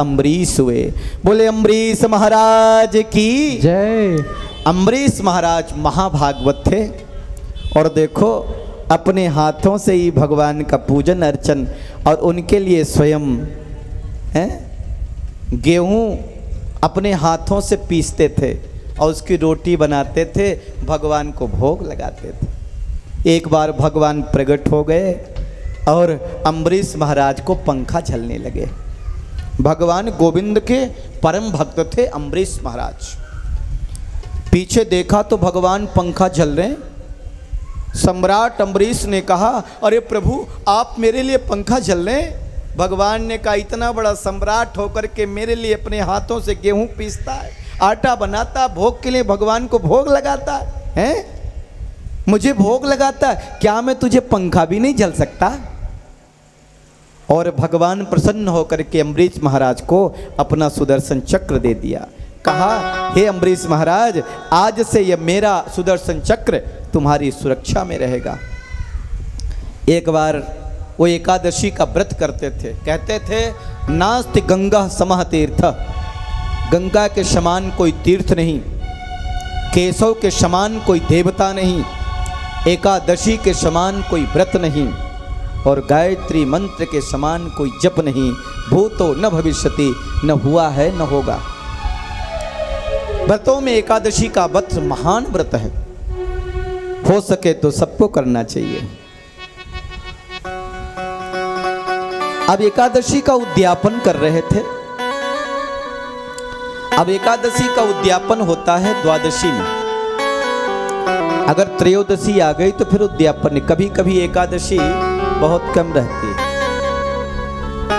अम्बरीश हुए। बोले अम्बरीश महाराज की जय। अम्बरीश महाराज महाभागवत थे और देखो अपने हाथों से ही भगवान का पूजन अर्चन और उनके लिए स्वयं गेहूं अपने हाथों से पीसते थे और उसकी रोटी बनाते थे, भगवान को भोग लगाते थे। एक बार भगवान प्रकट हो गए और अम्बरीश महाराज को पंखा झलने लगे। भगवान गोविंद के परम भक्त थे अम्बरीश महाराज। पीछे देखा तो भगवान पंखा झल रहे। सम्राट अम्बरीश ने कहा, अरे प्रभु आप मेरे लिए पंखा झल रहे? भगवान ने कहा, इतना बड़ा सम्राट होकर के मेरे लिए अपने हाथों से गेहूं पीसता है, आटा बनाता, भोग के लिए भगवान को भोग लगाता है, मुझे भोग लगाता, क्या मैं तुझे पंखा भी नहीं झल सकता? और भगवान प्रसन्न होकर के अम्बरीश महाराज को अपना सुदर्शन चक्र दे दिया। कहा, हे अम्बरीश महाराज आज से यह मेरा सुदर्शन चक्र तुम्हारी सुरक्षा में रहेगा। एक बार वो एकादशी का व्रत करते थे, कहते थे नास्ति गंगा समः तीर्थ, गंगा के समान कोई तीर्थ नहीं, केशव के समान कोई देवता नहीं, एकादशी के समान कोई व्रत नहीं और गायत्री मंत्र के समान कोई जप नहीं, भूतो न भविष्यति, न हुआ है न होगा। व्रतों में एकादशी का व्रत महान व्रत है, हो सके तो सबको करना चाहिए। अब एकादशी का उद्यापन कर रहे थे। अब एकादशी का उद्यापन होता है द्वादशी में, अगर त्रयोदशी आ गई तो फिर उद्यापन। कभी कभी एकादशी बहुत कम रहती है,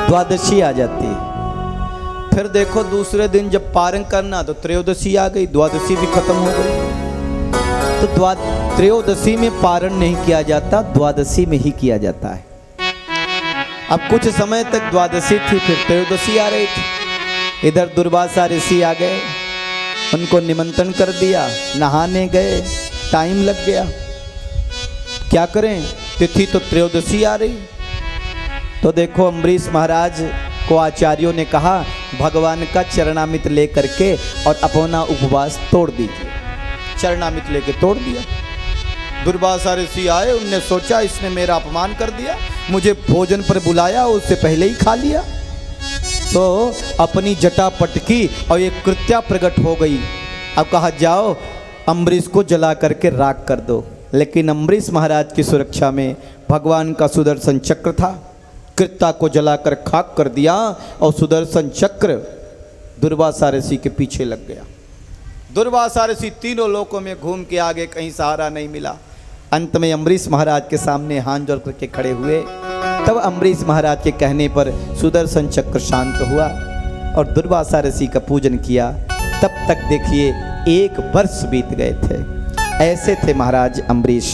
द्वादशी आ जाती है, फिर देखो दूसरे दिन जब पारण करना तो त्रयोदशी आ गई, द्वादशी भी खत्म हो गई। तो त्रयोदशी में पारण नहीं किया जाता, द्वादशी में ही किया जाता है। अब कुछ समय तक द्वादशी थी, फिर त्रयोदशी आ रही थी। इधर दुर्वासा ऋषि आ गए, उनको निमंत्रण कर दिया, नहाने गए, टाइम लग गया, क्या करें, तिथि तो त्रयोदशी आ रही। तो देखो अम्बरीश महाराज को आचार्यों ने कहा भगवान का चरणामृत लेकर के और अपना उपवास तोड़ दीजिए। चरणामृत लेके तोड़ दिया। दुर्वासा ऋषि आए, उनने सोचा इसने मेरा अपमान कर दिया, मुझे भोजन पर बुलाया उससे पहले ही खा लिया। तो अपनी जटा पटकी और एक कृत्या प्रकट हो गई। अब कहा जाओ अम्बरीश को जला करके राख कर दो। लेकिन अम्बरीश महाराज की सुरक्षा में भगवान का सुदर्शन चक्र था, कृत्या को जलाकर खाक कर दिया और सुदर्शन चक्र दुर्वासा ऋषि के पीछे लग गया। दुर्वासा ऋषि तीनों लोकों में घूम के आगे कहीं सहारा नहीं मिला। अंत में अम्बरीश महाराज के सामने हाथ जोड़ करके खड़े हुए। तब अम्बरीश महाराज के कहने पर सुदर्शन चक्र शांत हुआ और दुर्वासा ऋषि का पूजन किया। तब तक देखिए 1 वर्ष बीत गए थे। ऐसे थे महाराज अम्बरीश।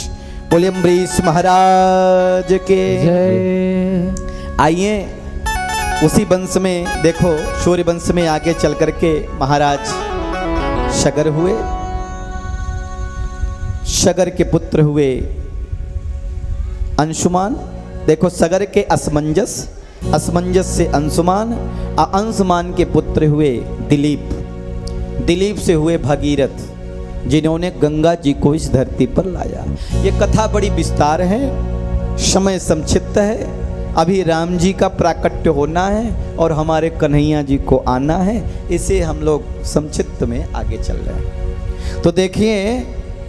बोले अम्बरीश महाराज के जय। आइए उसी वंश में देखो, सूर्य वंश में आगे चल करके महाराज शगर हुए। शगर के पुत्र हुए अंशुमान। देखो सगर के असमंजस, असमंजस से अंशुमान, अंशुमान के पुत्र हुए दिलीप, दिलीप से हुए भगीरथ, जिन्होंने गंगा जी को इस धरती पर लाया। ये कथा बड़ी विस्तार है, समय संक्षिप्त है। अभी राम जी का प्राकट्य होना है और हमारे कन्हैया जी को आना है, इसे हम लोग संक्षिप्त में आगे चल रहे हैं। तो देखिए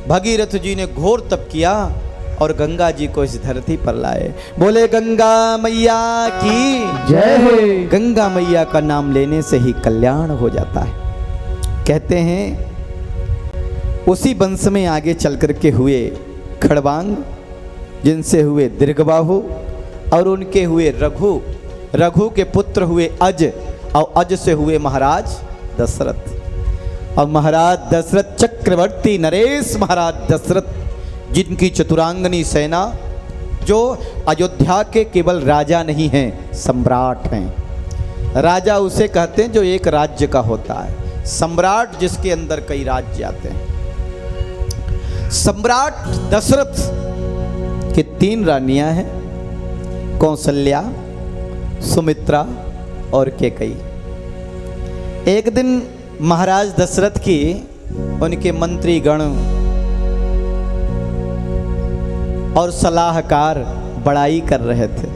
भगीरथ जी ने घोर तप किया और गंगा जी को इस धरती पर लाए। बोले गंगा मैया की जय। गंगा मैया का नाम लेने से ही कल्याण हो जाता है। कहते हैं उसी वंश में आगे चल करके हुए खड़वांग, जिनसे हुए दीर्घबाहु और उनके हुए रघु, रघु के पुत्र हुए अज और अज से हुए महाराज दशरथ। और महाराज दशरथ चक्रवर्ती नरेश महाराज दशरथ, जिनकी चतुरांगनी सेना, जो अयोध्या के केवल राजा नहीं हैं, सम्राट हैं। राजा उसे कहते हैं जो एक राज्य का होता है, सम्राट जिसके अंदर कई राज्य आते हैं। सम्राट दशरथ के 3 रानियां हैं, कौसल्या, सुमित्रा और कैकेयी। एक दिन महाराज दशरथ की उनके मंत्री गण और सलाहकार बड़ाई कर रहे थे।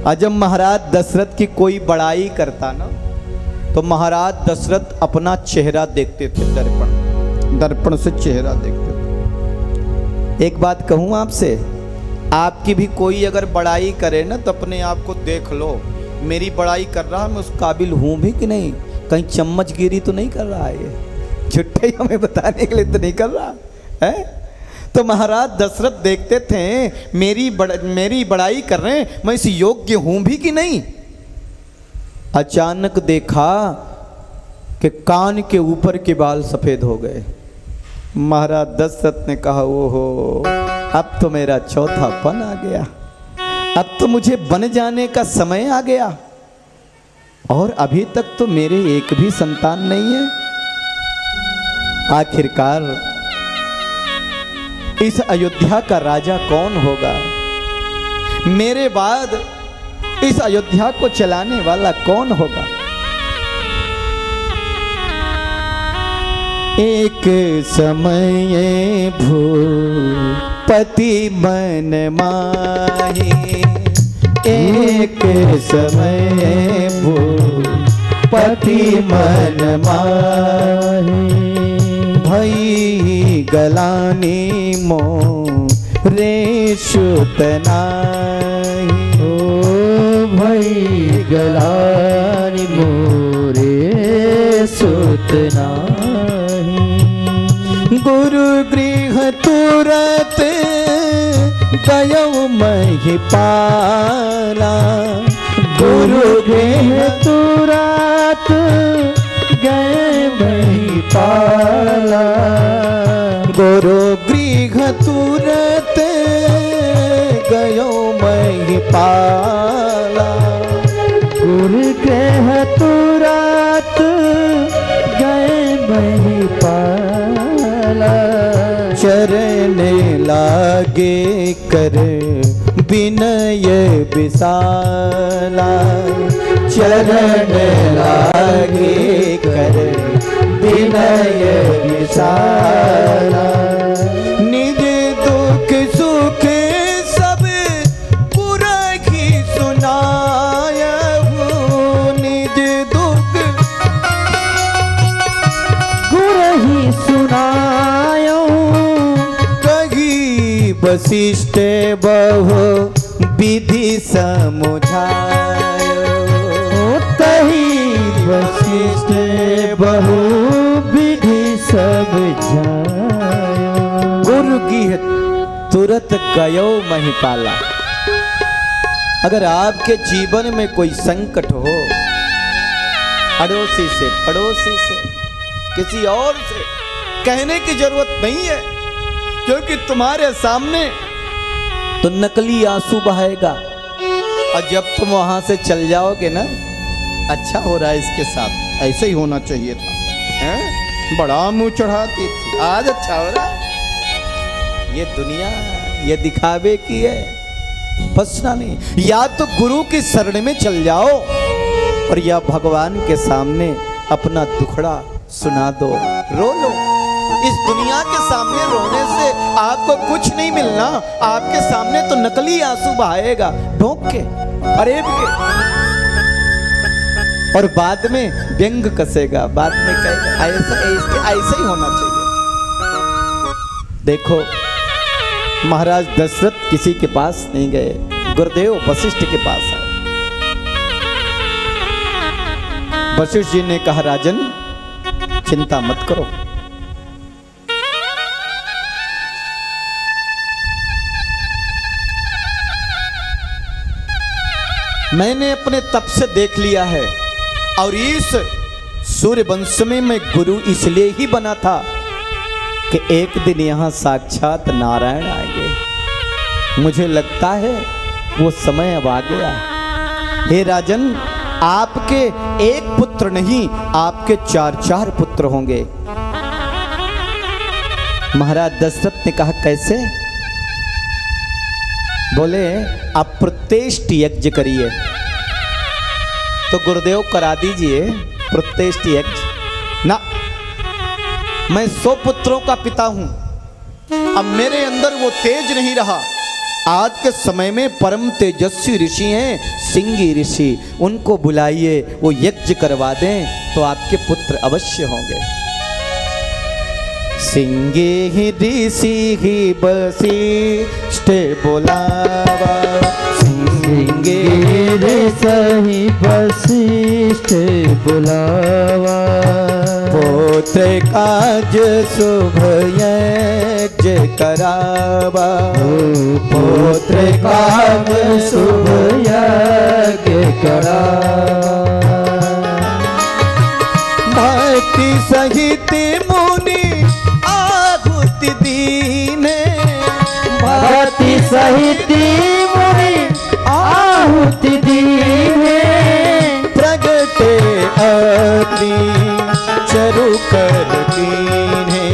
और जब महाराज दशरथ की कोई बड़ाई करता ना तो महाराज दशरथ अपना चेहरा देखते थे, दर्पण से चेहरा देखते थे। एक बात कहूं आपसे, आपकी भी कोई अगर बड़ाई करे ना तो अपने आप को देख लो, मेरी बड़ाई कर रहा मैं उस काबिल हूं भी कि नहीं, कहीं चम्मचगिरी तो नहीं कर रहा है, ये झूठे ही हमें बताने के लिए तो नहीं कर रहा है। तो महाराज दशरथ देखते थे मेरी बड़ाई कर रहे हैं, मैं इस योग्य हूं भी कि नहीं। अचानक देखा कि कान के ऊपर के बाल सफेद हो गए। महाराज दशरथ ने कहा ओहो, अब तो मेरा चौथापन आ गया, अब तो मुझे बन जाने का समय आ गया, और अभी तक तो मेरे एक भी संतान नहीं है। आखिरकार इस अयोध्या का राजा कौन होगा, मेरे बाद इस अयोध्या को चलाने वाला कौन होगा। एक समय भूपति मन माही, एक समय भूपति मन माही, भई गलानी मोरे सुत नाही, भई गलानी मोरे सुत नाही। गुरु गृह तुरत गयो महिपाला, गुरु गृह तुरत गए महिपाला, गुरु गृह तुरत गयो महिपाला, गुरु गृह तुरत गए महिपाला। चरण लागे कर विनय विशाला, चरण लागे कर विनय विशाला, निज दुख सुख सब पुरखी सुनायहु, निज दुख गुरहि सुनायो, कही वशिष्ठ बहु विधि समुझायो, तही वशिष्ठ बहु विधि समझायो। गुरु गृह तुरत गयो महिपाला। अगर आपके जीवन में कोई संकट हो, अड़ोसी से, पड़ोसी से, किसी और से कहने की जरूरत नहीं है, क्योंकि तुम्हारे सामने तो नकली आंसू बहाएगा, और जब तुम वहां से चल जाओगे ना, अच्छा हो रहा है इसके साथ, ऐसे ही होना चाहिए था, हैं? बड़ा मुंह चढ़ाती थी, आज अच्छा हो रहा है। ये दुनिया ये दिखावे की है, फंसना नहीं। या तो गुरु की शरण में चल जाओ, और या भगवान के सामने अपना दुखड़ा सुना दो, रो लो। इस दुनिया के सामने रोने से आपको कुछ नहीं मिलना, आपके सामने तो नकली आंसू बहाएगा, ढोंक के, फरेब के, और बाद में व्यंग कसेगा, बाद में कहेगा ऐसा ही होना चाहिए। देखो महाराज दशरथ किसी के पास नहीं गए, गुरुदेव वशिष्ठ के पास आए। वशिष्ठ जी ने कहा राजन चिंता मत करो, मैंने अपने तप से देख लिया है, और इस सूर्य वंश में मैं गुरु इसलिए ही बना था कि एक दिन यहां साक्षात नारायण आएंगे। मुझे लगता है वो समय अब आ गया। हे राजन, आपके एक पुत्र नहीं, आपके 4 पुत्र होंगे। महाराज दशरथ ने कहा कैसे? बोले अप्रत्येष्ट यज्ञ करिए। तो गुरुदेव करा दीजिए। प्रत्येष्ट यज्ञ ना, मैं 100 पुत्रों का पिता हूं, अब मेरे अंदर वो तेज नहीं रहा। आज के समय में परम तेजस्वी ऋषि हैं सिंगी ऋषि, उनको बुलाइए, वो यज्ञ करवा दें तो आपके पुत्र अवश्य होंगे। सिंगे ही ऋषि ही वशिष्ठ बोलावा, सिंगे रे सही वशिष्ठ बुलावा, पुत्र काज शुभ यज्ञ करावा, पुत्र काज शुभ यज्ञ करावा, भक्ति सहित मुनि आहुति दीने, भक्ति सहित मुनि आहुति दीने, प्रगटे अग्नि चरु कर कीन्हे,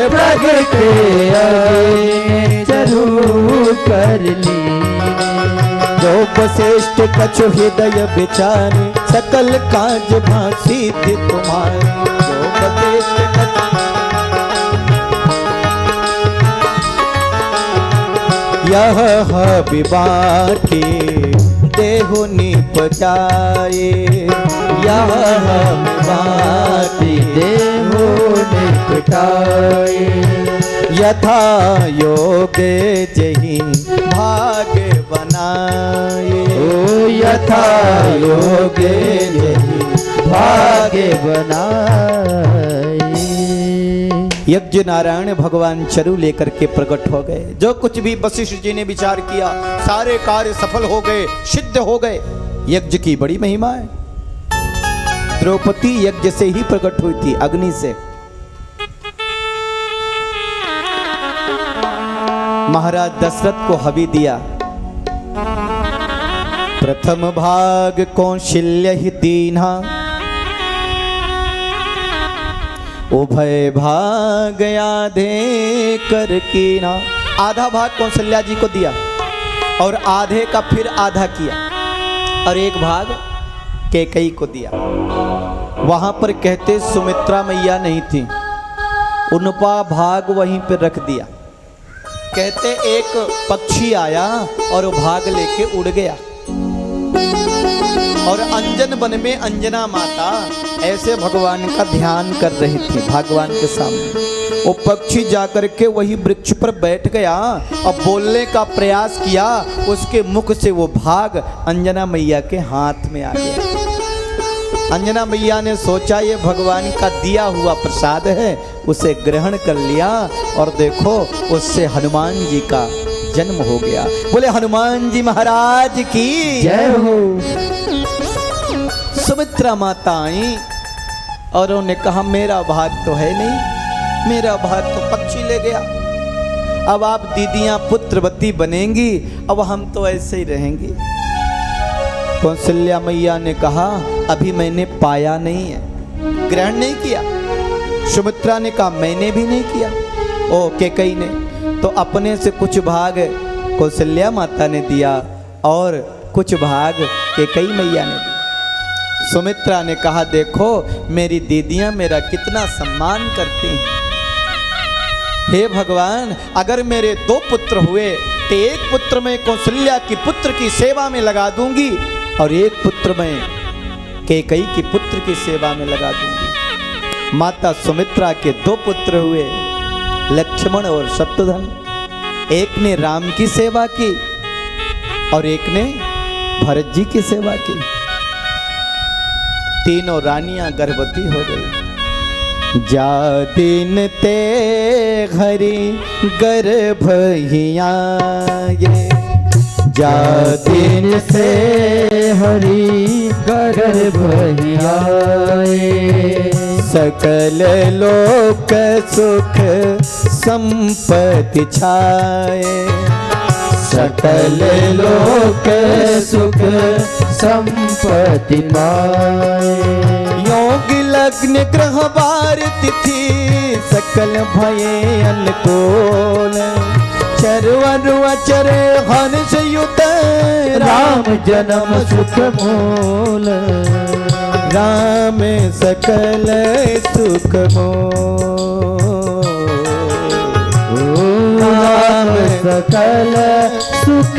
प्रगटे अग्नि चरु कर लीने, जो वशिष्ठ कछु हृदय विचारे, सकल काज भांसी थी तुम्हारी। जो वशिष्ठ कछु यह विवाह देहो निपटाए, यह विवाह देहो निपटाए, यथा योगे जही भाग बनाए, ओ यथा योगे जही भाग बनाए। यज्ञ नारायण भगवान चरु लेकर के प्रकट हो गए। जो कुछ भी वशिष्ठ जी ने विचार किया सारे कार्य सफल हो गए, सिद्ध हो गए। यज्ञ की बड़ी महिमा है। द्रौपदी यज्ञ से ही प्रकट हुई थी, अग्नि से। महाराज दशरथ को हवि दिया। प्रथम भाग कौशल्य ही दीन्हा, उभय भाग आधे कर कीना। आधा भाग कौशल्या जी को दिया और आधे का फिर आधा किया और एक भाग कैकेयी को दिया। वहां पर कहते सुमित्रा मैया नहीं थी, उनका भाग वहीं पर रख दिया। कहते एक पक्षी आया और वो भाग लेके उड़ गया और अंजन वन में अंजना माता ऐसे भगवान का ध्यान कर रही थी भगवान के सामने। वो पक्षी जाकर के वही वृक्ष पर बैठ गया और बोलने का प्रयास किया। उसके मुख से वो भाग अंजना मैया के हाथ में आ गया। अंजना मैया ने सोचा ये भगवान का दिया हुआ प्रसाद है, उसे ग्रहण कर लिया और देखो उससे हनुमान जी का जन्म हो गया। बोले हनुमान जी महाराज की जय हो। सुमित्रा माता आई और उन्होंने कहा मेरा भाग तो है नहीं, मेरा भाग तो पक्षी ले गया। अब आप दीदियां पुत्रवती बनेंगी, अब हम तो ऐसे ही रहेंगे। कौशल्या मैया ने कहा अभी मैंने पाया नहीं है, ग्रहण नहीं किया। सुमित्रा ने कहा मैंने भी नहीं किया। ओ कैकेयी ने तो अपने से कुछ भाग कौशल्या माता ने दिया और कुछ भाग कैकेयी मैया ने दिया। सुमित्रा ने कहा देखो मेरी दीदियां मेरा कितना सम्मान करती हैं। हे भगवान अगर मेरे 2 पुत्र हुए तो एक पुत्र मैं कौशल्या की पुत्र की सेवा में लगा दूंगी और एक पुत्र मैं कैकेयी की पुत्र की सेवा में लगा दूंगी। माता सुमित्रा के 2 पुत्र हुए, लक्ष्मण और शत्रुघ्न। एक ने राम की सेवा की और एक ने भरत जी की सेवा की। तीनों रानियां गर्भवती हो गई। जा दिन ते हरि गर्भ ही आए, जा दिन से हरि गर्भ ही आए, सकल लोक सुख संपत्ति छाए, सकल लोक सुख संपत्ति पाए। योग लग्न ग्रह वार तिथि सकल भये अनुकूल, चरवरु अचरे हर्ष युत राम जन्म सुख मूल। राम सकल सुख राम सकल सुख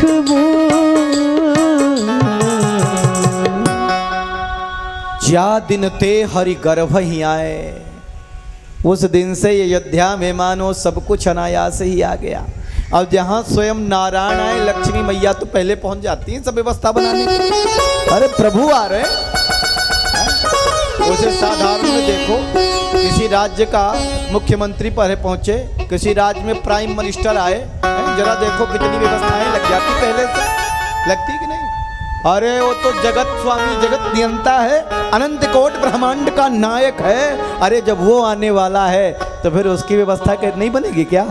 ज्या दिन ते हरि गर्भ ही आए, उस दिन से अयोध्या में मानो सब कुछ अनायास ही आ गया। अब जहाँ स्वयं नारायण आए, लक्ष्मी मैया तो पहले पहुंच जाती हैं सब व्यवस्था बनाने के लिए। अरे प्रभु आ रहे हैं। उसे साधारण में देखो, किसी राज्य का मुख्यमंत्री पहले पहुंचे, किसी राज्य में प्राइम मिनिस्टर आए, जरा देखो कितनी व्यवस्थाएं लग जाती पहले से, लगती कि नहीं? अरे वो तो जगत स्वामी, जगत नियंता है, अनंत कोट ब्रह्मांड का नायक है। अरे जब वो आने वाला है तो फिर उसकी व्यवस्था नहीं बनेगी क्या?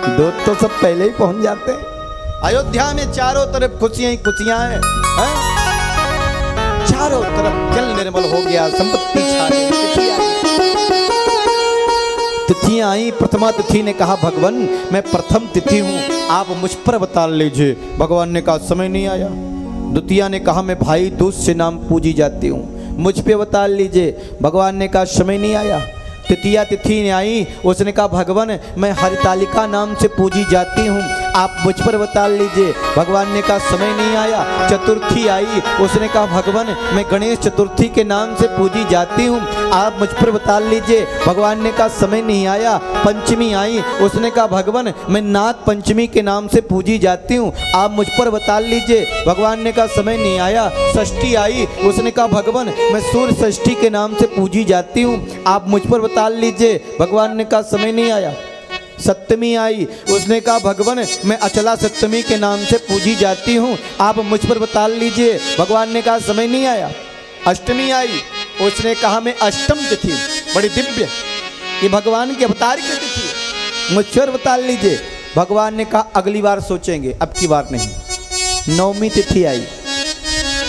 दूत तो सब पहले ही पहुंच जाते हैं। अयोध्या में चारों तरफ खुशियां ही खुशियां हैं, चारों तरफ जल निर्मल हो गया, संपत्ति छा गई। तिथियां आई। प्रथमा तिथि ने कहा भगवान मैं प्रथम तिथि हूँ, आप मुझ पर बता लीजिए। भगवान ने कहा समय नहीं आया। द्वितीया ने कहा मैं भाई दूज से नाम पूजी जाती हूँ, मुझ पे बता लीजिए। भगवान ने कहा समय नहीं आया। तृतीया तिथि ने आई, उसने कहा भगवान मैं हरितालिका नाम से पूजी जाती हूँ, आप मुझ पर बता लीजिए। भगवान ने कहा समय नहीं आया। चतुर्थी आई, उसने कहा भगवान मैं गणेश चतुर्थी के नाम से पूजी जाती हूँ, आप मुझ पर बता लीजिए। भगवान ने कहा समय नहीं आया। पंचमी आई, उसने कहा भगवान मैं नाग पंचमी के नाम से पूजी जाती हूँ, आप मुझ पर बता लीजिए। भगवान ने कहा समय नहीं आया। षष्ठी आई, उसने कहा भगवान मैं सूर्य षष्ठी के नाम से पूजी जाती हूँ, आप मुझ पर बता लीजिए। भगवान ने कहा समय नहीं आया। सप्तमी आई, उसने कहा भगवान मैं अचला सप्तमी के नाम से पूजी जाती हूँ, आप मुझ पर बता लीजिए। भगवान ने कहा समय नहीं आया। अष्टमी आई, उसने कहा मैं अष्टम तिथि, बड़ी दिव्य, ये भगवान के अवतार की तिथि, मुझ पर बता लीजिए। भगवान ने कहा अगली बार सोचेंगे, अब की बार नहीं। नौवीं तिथि आई,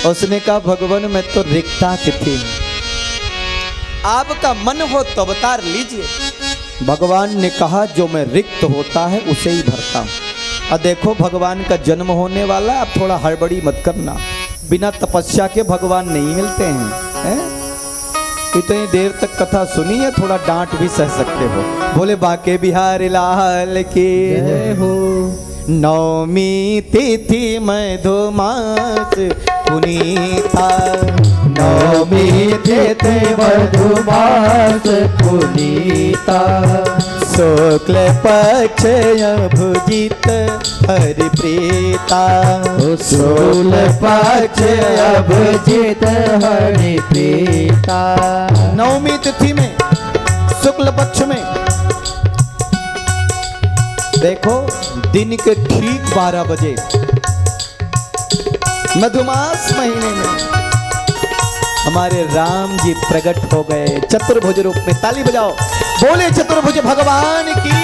उसने कहा भगवान मैं तो रिक्ता तिथि हूँ, आपका मन हो तो बता लीजिए। भगवान ने कहा जो मैं रिक्त होता है उसे ही भरता हूँ। अब देखो भगवान का जन्म होने वाला, अब थोड़ा हड़बड़ी मत करना। बिना तपस्या के भगवान नहीं मिलते हैं, इतनी देर तक कथा सुनी है, थोड़ा डांट भी सह सकते हो। बोले बाके बिहारी लाल की जय हो। नौमी तिथि मधुमास पुनीता, नौमी तिथि मधुमास पुनीता, शुक्ल पक्ष अभुजित हरि प्रीता, शुक्ल पक्ष अभुजित हरि प्रीता। नौमी तिथि में शुक्ल पक्ष में देखो दिन के ठीक 12 बजे मधुमास महीने में हमारे राम जी प्रकट हो गए चतुर्भुज रूप में। ताली बजाओ, बोले चतुर्भुज भगवान की।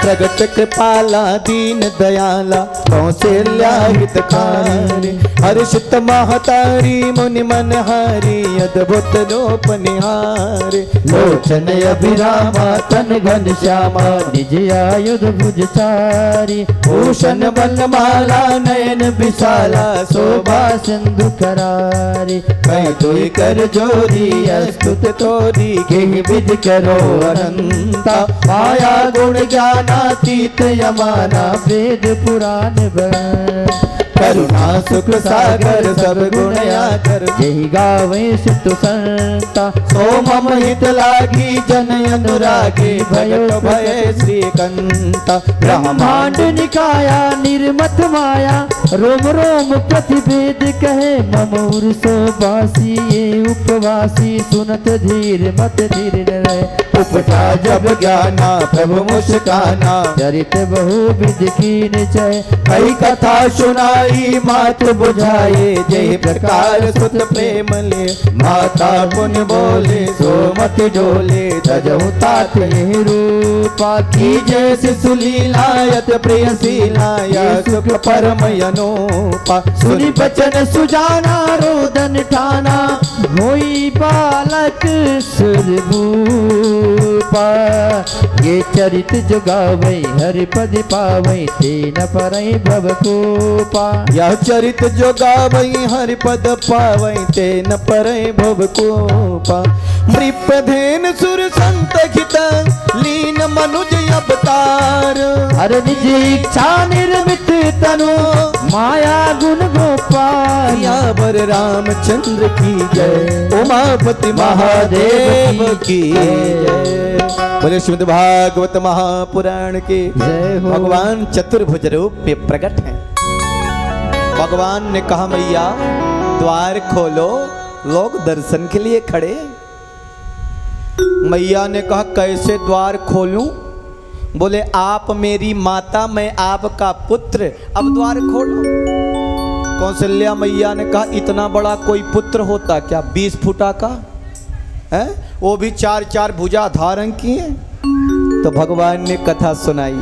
प्रगट कृपाला दीन दयाला कौशल्या हितकारी, हर्षित महतारी मुनि मनहारी अद्भुत लोप निहारी। लोचन अभिरामा तन घन श्यामा निज आयुध भुजचारी, भूषण बनमाला नयन विशाला शोभा सिंधु करारी। कहीं तुई कर जोरी अस्तुत तोरी केहि विधि करो अनंता, माया गुण ज्ञानातीत यमाना वेद पुराण बन। करुणा सुख सागर सब गुण आकर, यही गावे सितु संता। सो मम हित लागी जन अनुरागी, भयो भय श्रीकंता। ब्रह्मांड निकाया निर्मत माया, रोम रोम प्रतिवेद कहे ममूर सो बासी। ये उपवासी सुनत धीर मत धीर न रहे, उपजा जब ज्ञाना प्रभु मुस्काना। चरित बहुविध कीन जय, कई कथा सुनाई मात बुझाए। जय प्रकार सुत प्रेम ले, माता पुन बोले सो मत डोले। तजहु तात यही रूपा, की जैसे सुलीलायत प्रिय सीलाया। सुख परम अनूपा, सुनि बचन सुजाना रोदन ठाना। होई बालक सुरभूत, रूपा। ये चरित जो गावै हरि पद पावै ते न परई भवकूपा। यह चरित जो गावई हरि पद पावई ते न परई भवकूपा। मृपधेन सुर संत हित लीन मनुज अवतार। हर निज इच्छा निर्मित तनु माया गुण गोपाल। यावर रामचंद्र की जय उमापति महादेव की जय। बोले श्रीमद् भागवत महापुराण की जय हो। भगवान चतुर्भुज रूप में प्रकट है। भगवान ने कहा मैया द्वार खोलो, लोग दर्शन के लिए खड़े। मैया ने कहा कैसे द्वार खोलूं? बोले आप मेरी माता, मैं आपका पुत्र, अब द्वार खोलो। कौशल्या मैया ने कहा इतना बड़ा कोई पुत्र होता क्या, 20 फुटा का है, वो भी 4-4 भुजा धारण किए। तो भगवान ने कथा सुनाई,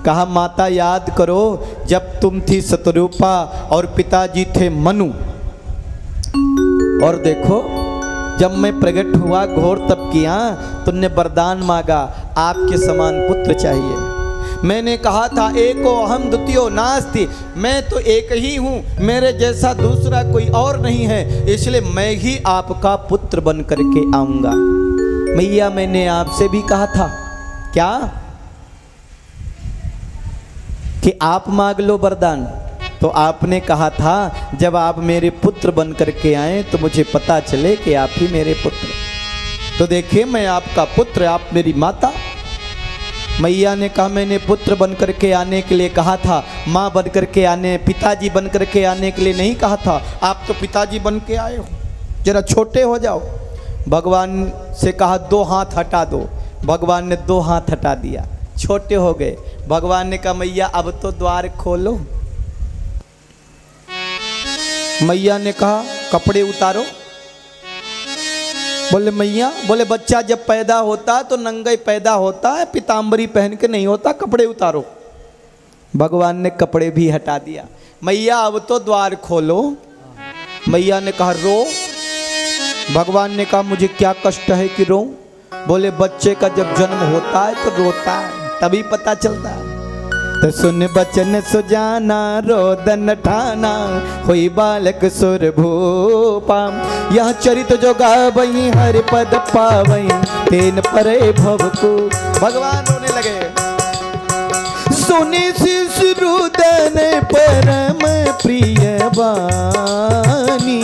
कहा माता याद करो जब तुम थी शतरूपा और पिताजी थे मनु, और देखो जब मैं प्रकट हुआ घोर तप किया, तुमने वरदान मांगा आपके समान पुत्र चाहिए। मैंने कहा था एको अहम द्वितीयो नास्ति, मैं तो एक ही हूँ, मेरे जैसा दूसरा कोई और नहीं है, इसलिए मैं ही आपका पुत्र बन करके आऊँगा। मैया मैंने आपसे भी कहा था क्या कि आप मांग लो वरदान, तो आपने कहा था जब आप मेरे पुत्र बन करके आए तो मुझे पता चले कि आप ही मेरे पुत्र। तो देखिए मैं आपका पुत्र, आप मेरी माता। मैया ने कहा मैंने पुत्र बन करके आने के लिए कहा था, माँ बन करके आने, पिताजी बन करके आने के लिए नहीं कहा था। आप तो पिताजी बन के आए हो, जरा छोटे हो जाओ। भगवान से कहा 2 हाथ हटा दो, भगवान ने 2 हाथ हटा दिया, छोटे हो गए। भगवान ने कहा मैया अब तो द्वार खोलो। मैया ने कहा कपड़े उतारो। बोले मैया, बोले बच्चा जब पैदा होता तो नंगा पैदा होता है, पीताम्बरी पहन के नहीं होता, कपड़े उतारो। भगवान ने कपड़े भी हटा दिया। मैया अब तो द्वार खोलो। मैया ने कहा रो। भगवान ने कहा मुझे क्या कष्ट है कि रो? बोले बच्चे का जब जन्म होता है तो रोता है, तभी पता चलता है। तो सुन बचन सुजाना रोदन ठाना, हुई बालक सुर भूपा। यह चरित जो गावई हरि पद पावई, तेन परे भवकू। भगवान रोने लगे। सुनि शिश रुदन परम प्रिय बानी,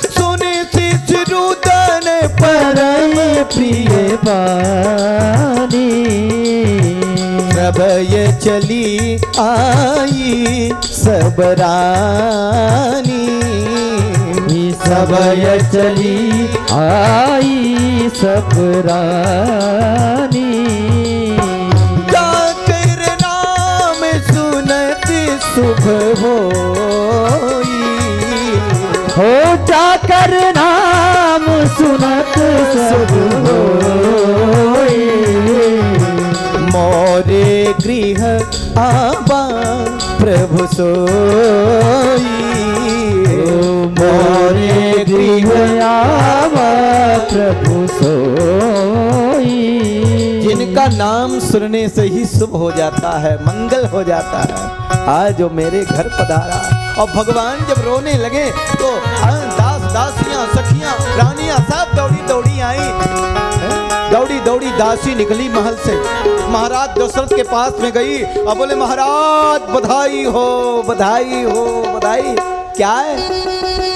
सुनि शिश रुदन परम प्रिय बानी। सब ये चली आई सब रानी, सब ये चली आई सब रानी। जाकर नाम सुनत शुभ होई, हो जाकर नाम सुनत शुभ होई। मोरे गृह आबा प्रभु सोई, मोरे गृह आवा प्रभु सोई। जिनका नाम सुनने से ही शुभ हो जाता है, मंगल हो जाता है, आज जो मेरे घर पधारा। और भगवान जब रोने लगे तो दास दासियां सखियां रानियां सब दौड़ी दौड़ी आई। दौड़ी दौड़ी दासी निकली महल से, महाराज दशरथ के पास में गई और बोले महाराज बधाई हो बधाई हो बधाई। क्या है?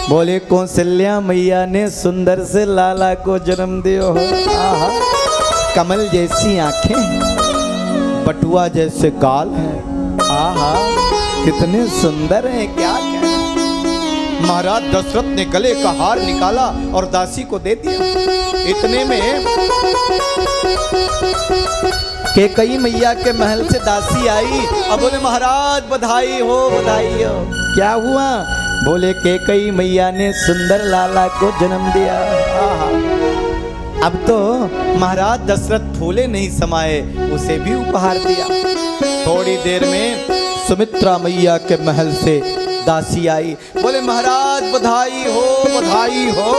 बोले कौशल्या मैया ने सुंदर से लाला को जन्म दियो हो। आहा, कमल जैसी आंखें, बटुआ जैसे गाल है, आहा कितने सुंदर हैं, क्या कहें। महाराज दशरथ ने गले का हार निकाला और दासी को दे दिया। इतने में कैकेयी मैया के महल से दासी आई और बोले महाराज बधाई हो बधाई हो। क्या हुआ? बोले कैकेयी मैया ने सुंदर लाला को जन्म दिया। आहा, अब तो महाराज दशरथ फूले नहीं समाये, उसे भी उपहार दिया। थोड़ी देर में सुमित्रा मैया के महल से दासी आई, बोले महाराज बधाई हो बधाई हो।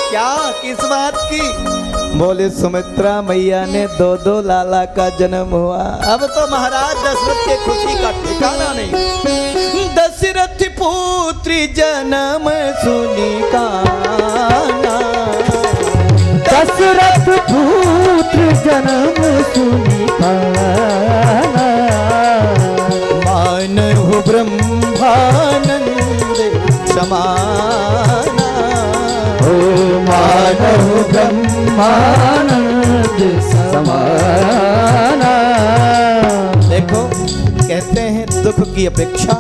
क्या, किस बात की? बोले सुमित्रा मैया ने दो दो लाला का जन्म हुआ। अब तो महाराज दशरथ के खुशी का ठिकाना नहीं। दशरथ पुत्री जन्म सुनी काना, दशरथ पुत्र जन्म सुनी काना, मानहु ब्रह्मानंद समाना, ओ मानव ब्रह्मानंद समाना। देखो कहते हैं दुख की अपेक्षा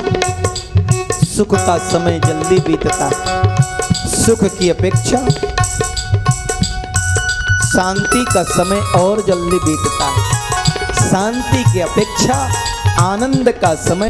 सुख का समय जल्दी बीतता है, सुख की अपेक्षा शांति का समय और जल्दी बीतता है, शांति की अपेक्षा आनंद का समय